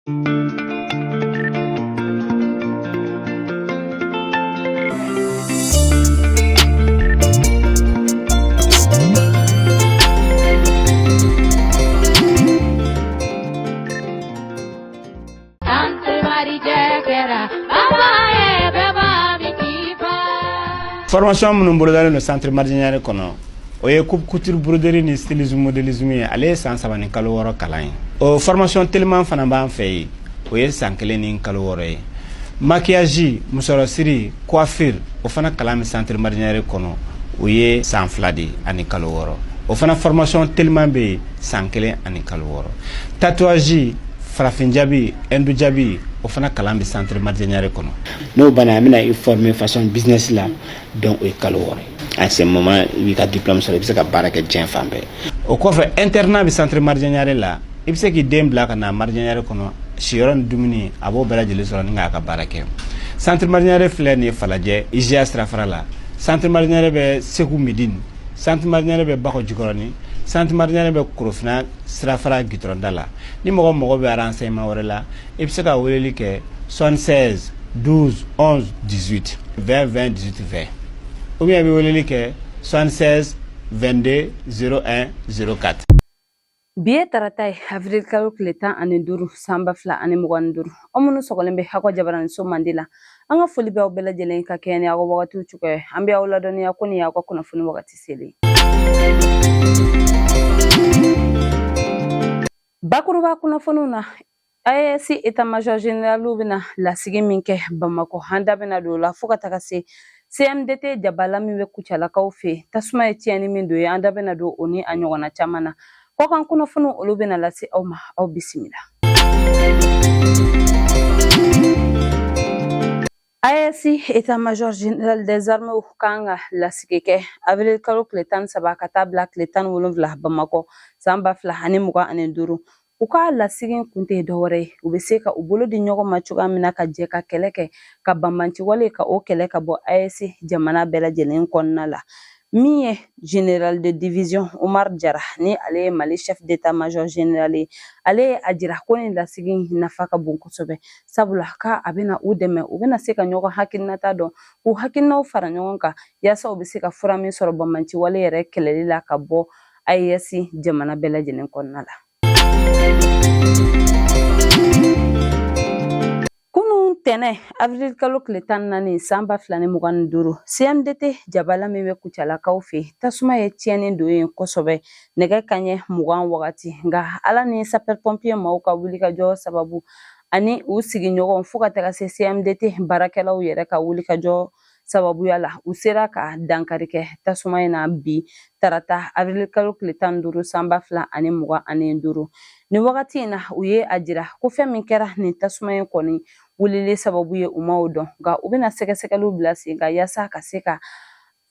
Formation minnu bolodalen no centre marginal kono o ye couture broderie ni stylisme modélisme ale san sabani kalo woro kalan o formation tellement fana ban fay o ye san kelen ni kalo woro ye maquillage musoro siri coiffure o fana kalan centre marginal kono o ye san fladi ani kalo woro o fana formation tellement be san kelen ani kalo woro tatouage farafin jabi endu jabi o fana kalan be centre marginal kono no bana amina i former façon business là donc o kalo woro à ce moment il a diplôme sur il ka baraka jen fambe o ko fa internat be centre marginal là il se ki dem black na marginal kono shiron dumini abo bela jeli so nga ka baraka centre marginal fleur ni falaje ija strafara la centre marginal be sekou medine centre marginal be bako jikoroni centre marginal be kurofina strafara gitronda ni mogo be renseignement wala la e se ka weleli ke 76 12 11 18 20 20 18 20 ou bien be weleli ke 76 22 01 04 biye taratai avril kalo kleta ane duru samba fla ane mugan duru omunu sogolembe hako jabaran so mandila anga foli be obela jelen ka kene ago wakati uchuke ambi awla doni yakuni yako kuna funi wakati seli bakuruba kuna fununa AEC état major général bina la sigi minke Bamako handa bina do la fuka takase CMDT jabala miwe kuchala kaufe tasuma etiani mindo ya anda bina do oni anyogona chamana kwa kan kuna funu olu bina la si au bisimila AEC état major général des armées ukanga la sigike avril kalo kletan sabakata black kletan wolonvla Bamako samba fla hanemuga anenduru uka la sigin kunte dore ubeseka ubolo di nyogo machuga mina ka jeka keleke ka bambanci wale ka o keleka bo AEC jamana bela jelen konna la miye général de division Omar Jara ni ale mali chef d'état major général ale ajira koni la sigin nafaka bonko sobe sabula ka abena udeme ubena seka nyogo hakinata do u hakinna fara nyonga yasa ubeseka furami soro bambanci wale yere keleli la ka bo AEC jamana bela jelen konna la kunu tene avril kalo kletan nani samba flani mugan duru CMDT jabala mewe kuchala kaufe tasuma ye tieni doyen kosobe nege kanye mugan wakati nga ala ni saper pompier mauka wulika jo sababu ani usigi nyogo mfuka teka se CMDT barakela uyere ka wulika jo sababu yala usera ka dankarike tasuma ina bi tarata avril kalo kletan duru samba fla ani mugan ani duru ni wakati na uye ajira ko femi kera ni tasuma koni wulile sababu ye umaudo ga ubina seka blasi ga yasa kaseka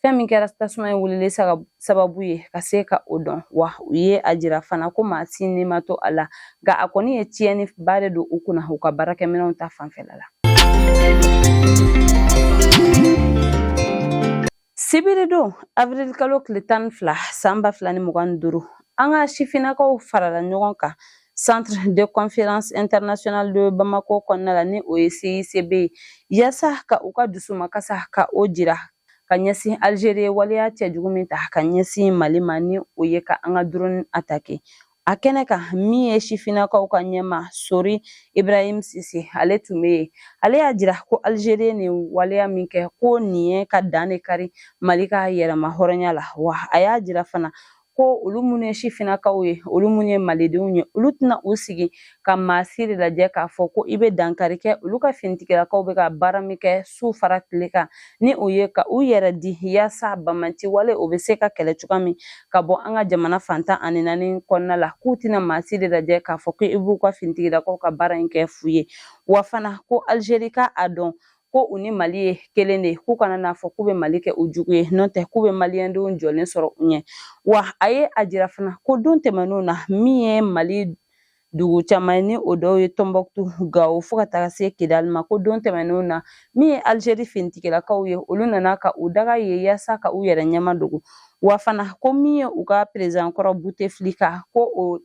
femi kera tasuma wulile sababu ye kaseka odon wa uye ajira fana ko masini mato ala ga akoni ye tieni bare do ukuna huka baraka menon ta fanfelala sibiri do avril kalo kletan fla samba fla ni mugan duru anga shifina ko farala nyonka Centre de conférence internationale de Bamako konnala ni OECICB yasa ka uka dusuma kasa ka ojira kanyasi Algerie waliya tejugumita kanyasi malimani oyeka anga drone attaque akene ka miye shifina ka uka nyema sori Ibrahim Sisi ale tume ale ajira ko Algerie ni waliya minke ko niye ka dane kari malika yera mahoranya la wa aya jira fana ko ulumune shifina kauye ulumune malideunye ulutna usigi ka masiri la je ka foko ibe dankarike uluka fintikira kaube ka baramike su faratlika ni uyeka uyera di yasa bamanti wale obeseka kele chukami ka bo anga jamana fanta aninani konna la kutina masiri la je ka foko ibu ka fintikira ka baranke fuye wafana ko Algerika adon ko uni mali kelene ku kana na fo kube malike ujugu nonte kube maliendo njolen soro unye wa aye ajira fana ko donte manuna miye mali dugu chamani odo ye Tombouctou gawo fuka takase kidalma ko donte manuna miye Algerie fintikela kauye oluna naka udaga ye yasa ka uyere nyama dugu wa fana ko miye uka president koro Bouteflika ko o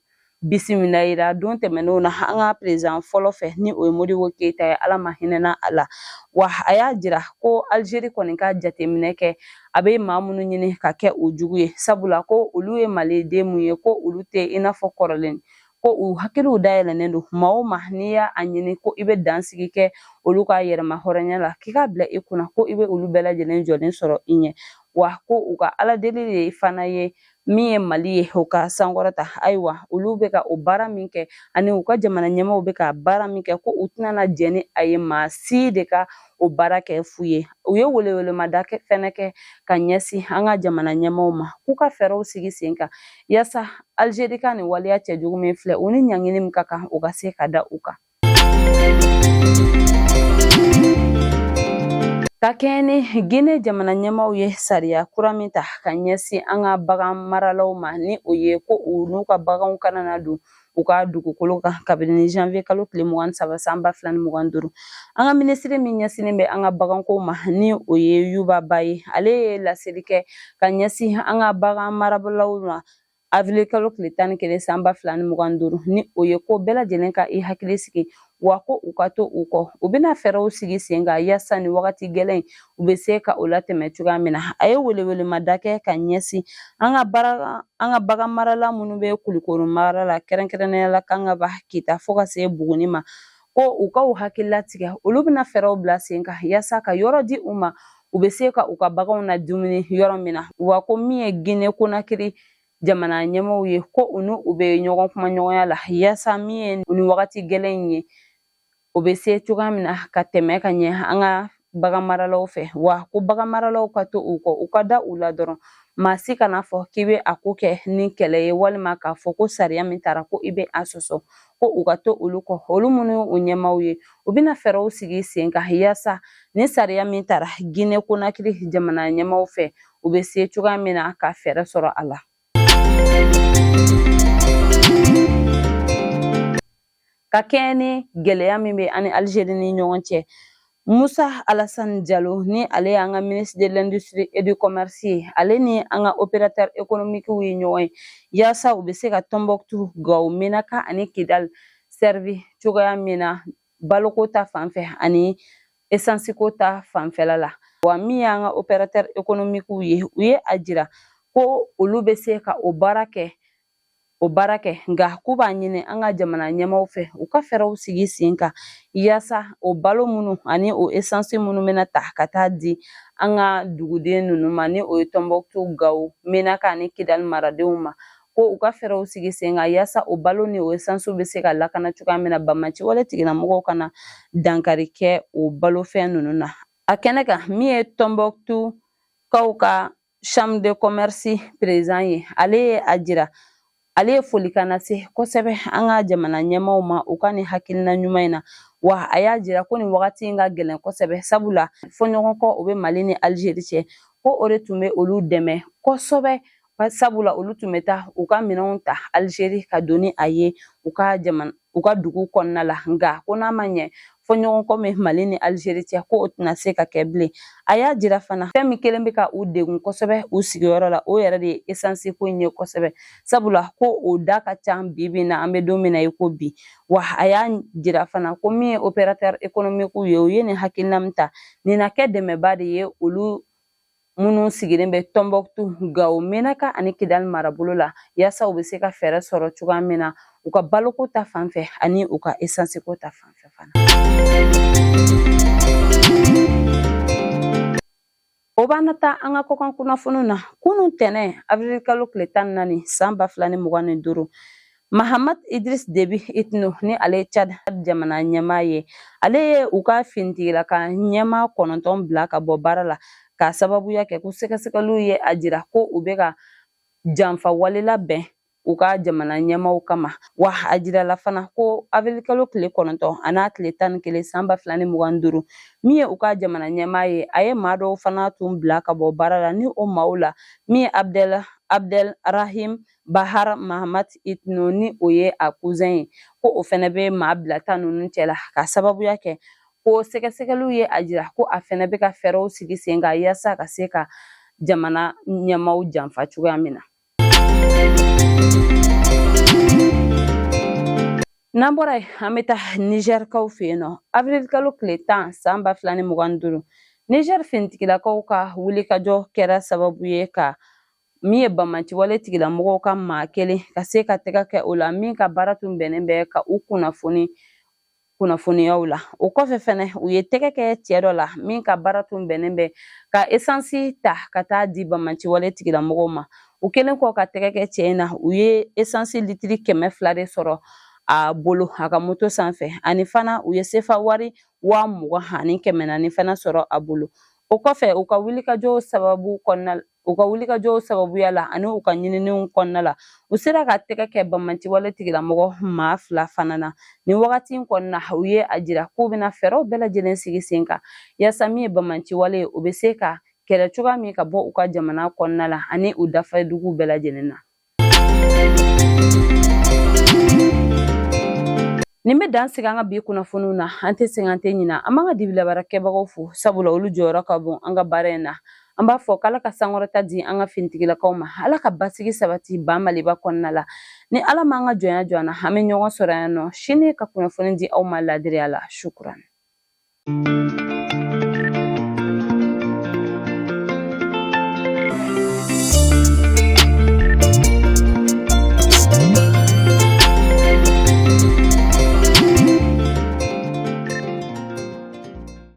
bisimila yira don tɛmɛnenw na an ka president fɔlɔ fɛ ni o ye Modibo Keyita ye Ala ma hinɛna a la wa a y'a jira ko Algérie kɔni ka jateminɛ kɛ a bɛ maa minnu ɲini ka kɛ o jugu ye sabula ko olu ye maliden mun ye ko olu tɛ i n'a fɔ kɔrɔlen ko u hakiliw dayɛlɛnnen don maa o maa n'i y'a ɲini ko i bɛ dansigi kɛ olu ka yɛrɛma hɔrɔnya la k'i ka bila i kunna ko i bɛ olu bɛɛ lajɛlen jɔlen sɔrɔ i ɲɛ wa ko u ka Ala deli de fana ye min ye Mali ye u ka sankɔrɔta ayiwa olu bɛ ka o baara min kɛ ani u ka jamana ɲɛmaaw bɛ ka baara min kɛ ko u tɛna jɛ ni a ye maa si de ka o baara kɛ fu ye u ye welewelemada fɛnɛ kɛ ka ɲɛsin an ka jamana ɲɛmaaw ma k'u ka fɛɛrɛw sigi sen kan yaasa Algérie ka nin waleya cɛjugu min filɛ u ni ɲangini min ka kan u ka se ka da u kan. Ka kɛɲɛ ni Guinée jamana ɲɛmaaw ye sariya kura min ta ka ɲɛsin an ka bagan maralaw ma ni o ye ko u n'u ka baganw kana na don u ka dugukolo kan kabini janvier kalo tile 23 san 2025 an ka minisiri min ɲɛsinnen bɛ an ka baganko ma ni o ye Yuba Ba ye ale ye laseli kɛ ka ɲɛsin an ka bagan marabagaw ma avril kalo tile 11 san 2025 ni o ye ko bɛɛ lajɛlen ka i hakili sigi wa ko u ka to u kɔ u bɛna fɛɛrɛw sigi sen kan yaasa ni wagati gɛlɛn u bɛ se ka o latɛmɛ cogoya min na a ye welewelemada kɛ ka ɲɛsin an ka bagan marala minnu bɛ Kulikoro mara la kɛrɛnkɛrɛnnenya la Kangaba Kita fo ka se Buguni ma ko u ka u hakilila tigɛ olu bɛna fɛɛrɛw bila sen kan yaasa ka yɔrɔ di u ma u bɛ se ka u ka baganw na dumuni yɔrɔ min na wa ko min ye Guinée Conakry jamana ɲɛmaaw ye ko u n'u bɛ ɲɔgɔn kuma ɲɔgɔnya la yaasa min ye ni wagati gɛlɛn ye o bɛ se cogoya min na ka tɛmɛ ka ɲɛ an ka bagan maralaw fɛ wa ko bagan maralaw ka to u kɔ u ka da u la dɔrɔn maa si kana fɔ k'i bɛ a ko kɛ ni kɛlɛ ye walima k'a fɔ ko sariya min taara ko i bɛ a sɔsɔ ko u ka to olu kɔ olu minnu u ɲɛmaaw ye u bɛna fɛɛrɛw sigi sen kan yaasa ni sariya min taara Guinée Conakry jamana ɲɛmaaw fɛ u bɛ se cogoya min na ka fɛɛrɛ sɔrɔ a la. Ka kɛɲɛ ni gɛlɛya min bɛ ani Algérie ni ɲɔgɔn cɛ Musa Alassane Diallo ni ale y'an ka ministre de l'industrie et du commerce ye ale ni an ka opérateur économique ye ɲɔgɔn ye yaasa u bɛ se ka Tombouctou Gao Menaka ani Kidal servi cogoya min na baloko ta fanfɛ ani essence ko ta fanfɛla la wa min y'an ka opérateur économique ye u ye a jira ko olu bɛ se ka o baara kɛ nka k'u b'a ɲini an ka jamana ɲɛmaaw fɛ u ka fɛɛrɛw sigi sen kan yaasa o balo minnu ani o essence minnu bɛna ta ka taa di an ka duguden ninnu ma ni o ye Tombouctou Gao Menaka ani Kidal maradenw ma ko u ka fɛɛrɛw sigi sen kan yaasa o balo ni o essence bɛ se ka lakana cogoya min na Banbaci wale tigilamɔgɔw kana dankari kɛ o balofɛn ninnu na a kɛnɛ kan min ye Tombouctou kaw ka chambre de commerce président ye ale ye a jira ale ye folikan lase kosɛbɛ an ka jamana ɲɛmaaw ma u ka nin hakilina ɲuman in na wa a y'a jira ko nin wagati in ka gɛlɛn kosɛbɛ sabula fɔɲɔgɔnkɔ o bɛ Mali ni Algérie cɛ ko o de tun bɛ olu dɛmɛ kosɛbɛ sabula olu tun bɛ taa u ka minɛnw ta Algérie ka don ni a ye u ka dugu kɔnɔna la nka ko n'a ma ɲɛ fɔɲɔgɔnkɔ min Mali ni Algérie cɛ ko o tɛna se ka kɛ bilen a y'a jira fana fɛn min kelen bɛ ka u degun kosɛbɛ u sigiyɔrɔ la o yɛrɛ de ye essence ko in ye kosɛbɛ sabula ko o da ka ca bi bi in na an bɛ don min na i ko bi wa a y'a jira fana ko min ye opérateur économique ye u ye nin hakilina min ta nin na kɛ dɛmɛba de ye olu minnu sigilen bɛ Tombouctou Gao Menaka ani Kidal marabolo la yaasa u bɛ se ka fɛɛrɛ sɔrɔ cogoya min na u ka baloko ta fanfɛ ani u ka essence ko ta fanfɛ fana. O b'an ta an ka kɔkan kunnafoniw na kunun tɛnɛ avril kalo tile 14 san 2025 Mahamat Idris Déby Itno ni ale ye Tchad jamana ɲɛmaa ye ale ye u ka finitigilaka ɲɛmaa 9 bila ka bɔ baara la k'a sababuya kɛ ko sɛgɛsɛgɛliw ye a jira ko u bɛ ka janfa wale labɛn u ka jamana ɲɛmaaw kama wa a jirala fana ko avril kalo tile 9 a n'a tile 11 san 2025 min ye u ka jamana ɲɛmaa ye a ye maa dɔw fana tun bila ka bɔ baara la ni o maaw la min ye Abdel Rahim Bahar Mahamat Itno ni o ye a cousin ye ko o fana bɛ maa bila ta ninnu cɛ la ka sababuya kɛ ko sɛgɛsɛgɛliw ye a jira ko a fana bɛ ka fɛɛrɛw sigi sen kan yaasa ka se ka jamana ɲɛmaaw janfa cogoya min na. N'an bɔra yen an bɛ taa Nizɛrikaw fɛ yen nɔ avril kalo tile 10 san 2025 Niger finitigilakaw ka wulikajɔ kɛra sababu ye ka min ye bamanciwale tigilamɔgɔw ka maa kelen ka se ka tɛgɛ kɛ o la min ka baara tun bɛnnen bɛ ka u kunnafoniyaw la o kɔfɛ fɛnɛ u ye tɛgɛ kɛ cɛ dɔ la min ka baara tun bɛnnen bɛ ka esansi ta ka taa di bamanciwale tigilamɔgɔw ma u kelen kɔ ka tɛgɛ kɛ cɛ in na u ye esansi litiri 200 de sɔrɔ a bolo a ka moto sanfɛ ani fana u ye sefa wari 20,000 ani 400 fana sɔrɔ a bolo o kɔfɛ u ka wulikajɔw sababuya la ani u ka ɲininiw kɔnɔna la u sera ka tɛgɛ kɛ bamanciwale tigilamɔgɔ 2 fana na nin wagati in kɔnɔna u ye a jira k'u bɛna fɛɛrɛw bɛɛ lajɛlen sigi sen kan yaasa min ye bamanciwale ye u bɛ se ka kɛlɛ cogoya min ka bɔ u ka jamana kɔnɔna la ani u dafaduguw bɛɛ lajɛlen na. Nin bɛ dan sigi an ka bi kunnafoniw na an tɛ sɛgɛn an tɛ ɲina an b'an ka dibilabarakɛbagaw fo sabula olu jɔyɔrɔ ka bon an ka baara in na an b'a fɔ k'Ala ka sankɔrɔta di an ka finitigilakaw ma Ala ka basigi sabati ba Maliba kɔnɔna la ni Ala m'an ka jɔnya jɔ an na an bɛ ɲɔgɔn sɔrɔ yan nɔ sini ka kunnafoni di aw ma ladiriya la shukuran.